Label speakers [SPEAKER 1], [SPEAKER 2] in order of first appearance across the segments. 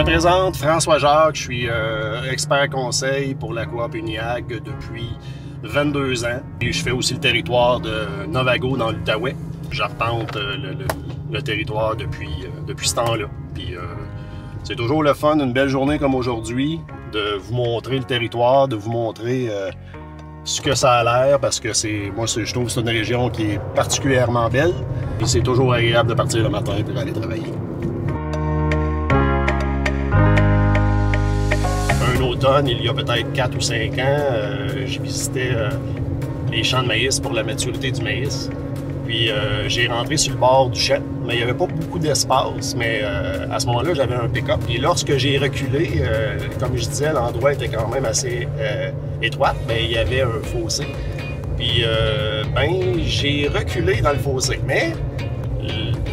[SPEAKER 1] présente, François Jacques, je suis expert conseil pour la coop Uniag depuis 22 ans. Et je fais aussi le territoire de Novago dans l'Outaouais. J'arpente le territoire depuis ce temps-là. Puis c'est toujours le fun, une belle journée comme aujourd'hui, de vous montrer le territoire, de vous montrer ce que ça a l'air, parce que je trouve que c'est une région qui est particulièrement belle. Et c'est toujours agréable de partir le matin pour aller travailler. Un automne, il y a peut-être 4 ou 5 ans, j'ai visité les champs de maïs pour la maturité du maïs. Puis j'ai rentré sur le bord du champ, mais il n'y avait pas beaucoup d'espace. Mais à ce moment-là, j'avais un pick-up. Et lorsque j'ai reculé, comme je disais, l'endroit était quand même assez étroit, mais il y avait un fossé. Puis j'ai reculé dans le fossé. Mais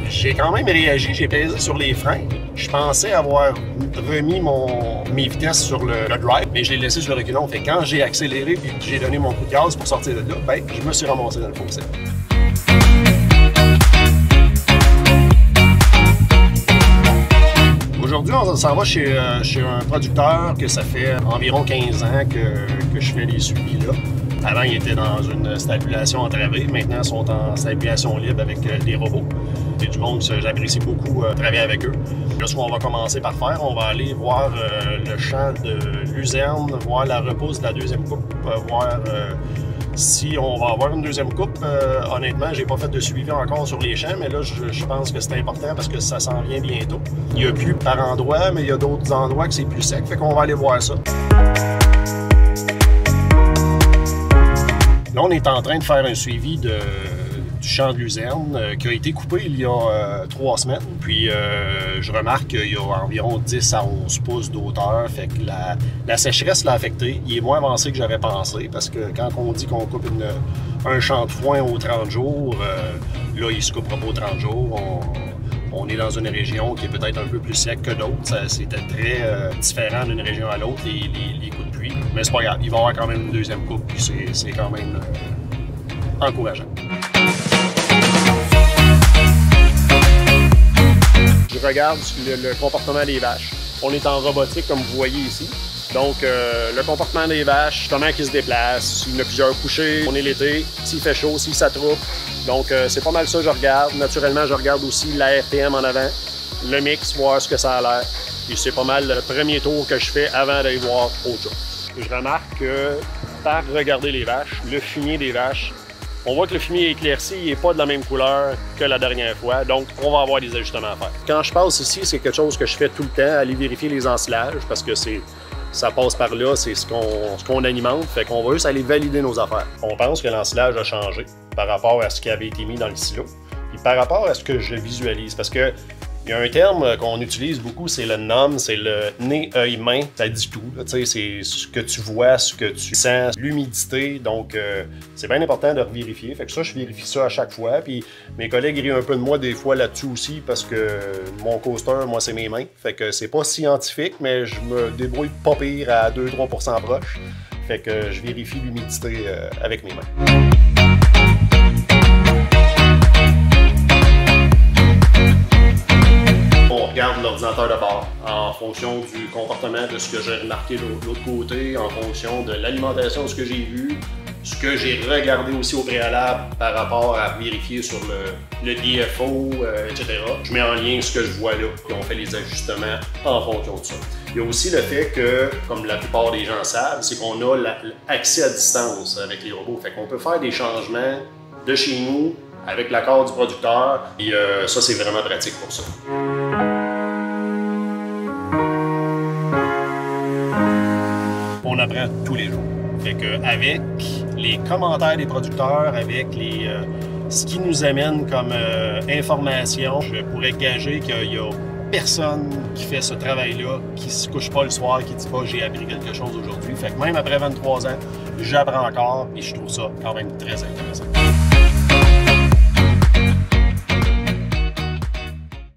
[SPEAKER 1] j'ai quand même réagi, j'ai pesé sur les freins. Je pensais avoir remis mes vitesses sur le drive, mais je l'ai laissé sur le reculon. Fait quand j'ai accéléré et j'ai donné mon coup de gaz pour sortir de là, je me suis ramassé dans le fossé. Aujourd'hui, on s'en va chez un producteur que ça fait environ 15 ans que je fais les suivis là. Avant, ils étaient dans une stabulation entravée. Maintenant, ils sont en stabulation libre avec des robots. C'est du monde que j'apprécie beaucoup travailler avec eux. Là, ce qu'on va commencer par faire, on va aller voir le champ de luzerne, voir la repousse de la deuxième coupe, voir si on va avoir une deuxième coupe. Honnêtement, j'ai pas fait de suivi encore sur les champs, mais là, je pense que c'est important parce que ça s'en vient bientôt. Il y a plus par endroit, mais il y a d'autres endroits que c'est plus sec, fait qu'on va aller voir ça. Là, on est en train de faire un suivi du champ de luzerne qui a été coupé il y a 3 semaines. Puis, je remarque qu'il y a environ 10 à 11 pouces d'auteur. Fait que la sécheresse l'a affecté. Il est moins avancé que j'avais pensé parce que quand on dit qu'on coupe un champ de foin aux 30 jours, là, il se coupera pas aux 30 jours. On est dans une région qui est peut-être un peu plus sec que d'autres. C'était très différent d'une région à l'autre, les coups de pluie. Mais c'est pas grave, il va y avoir quand même une deuxième coupe, puis c'est quand même encourageant. Je regarde le comportement des vaches. On est en robotique, comme vous voyez ici. Donc, le comportement des vaches, comment ils se déplacent, il y en a plusieurs couchées, on est l'été, s'il fait chaud, si ça troupe. Donc, c'est pas mal ça que je regarde. Naturellement, je regarde aussi la RPM en avant, le mix, voir ce que ça a l'air. Et c'est pas mal le premier tour que je fais avant d'aller voir autre chose. Je remarque que, par regarder les vaches, le fumier des vaches, on voit que le fumier éclairci n'est pas de la même couleur que la dernière fois, donc on va avoir des ajustements à faire. Quand je passe ici, c'est quelque chose que je fais tout le temps, aller vérifier les ensilages, parce que ça passe par là, c'est ce qu'on alimente, fait qu'on va juste aller valider nos affaires. On pense que l'ensilage a changé par rapport à ce qui avait été mis dans le silo, et par rapport à ce que je visualise, parce que il y a un terme qu'on utilise beaucoup, c'est le NOM, c'est le nez, œil, main. Ça dit tout. C'est ce que tu vois, ce que tu sens, l'humidité. Donc, c'est bien important de vérifier. Fait que ça, je vérifie ça à chaque fois. Puis mes collègues rient un peu de moi des fois là-dessus aussi parce que mon coaster, moi, c'est mes mains. Fait que c'est pas scientifique, mais je me débrouille pas pire à 2-3% proche. Fait que je vérifie l'humidité avec mes mains. On regarde l'ordinateur de bord en fonction du comportement de ce que j'ai remarqué de l'autre côté, en fonction de l'alimentation de ce que j'ai vu, ce que j'ai regardé aussi au préalable par rapport à vérifier sur le DFO, etc. Je mets en lien ce que je vois là, et on fait les ajustements en fonction de ça. Il y a aussi le fait que, comme la plupart des gens savent, c'est qu'on a l'accès à distance avec les robots. Fait qu'on peut faire des changements de chez nous, avec l'accord du producteur, et ça, c'est vraiment pratique pour ça. On apprend tous les jours. Fait que avec les commentaires des producteurs, avec ce qui nous amène comme information, je pourrais gager qu'il y a personne qui fait ce travail-là, qui se couche pas le soir, qui dit pas j'ai appris quelque chose aujourd'hui. Fait que même après 23 ans, j'apprends encore et je trouve ça quand même très intéressant.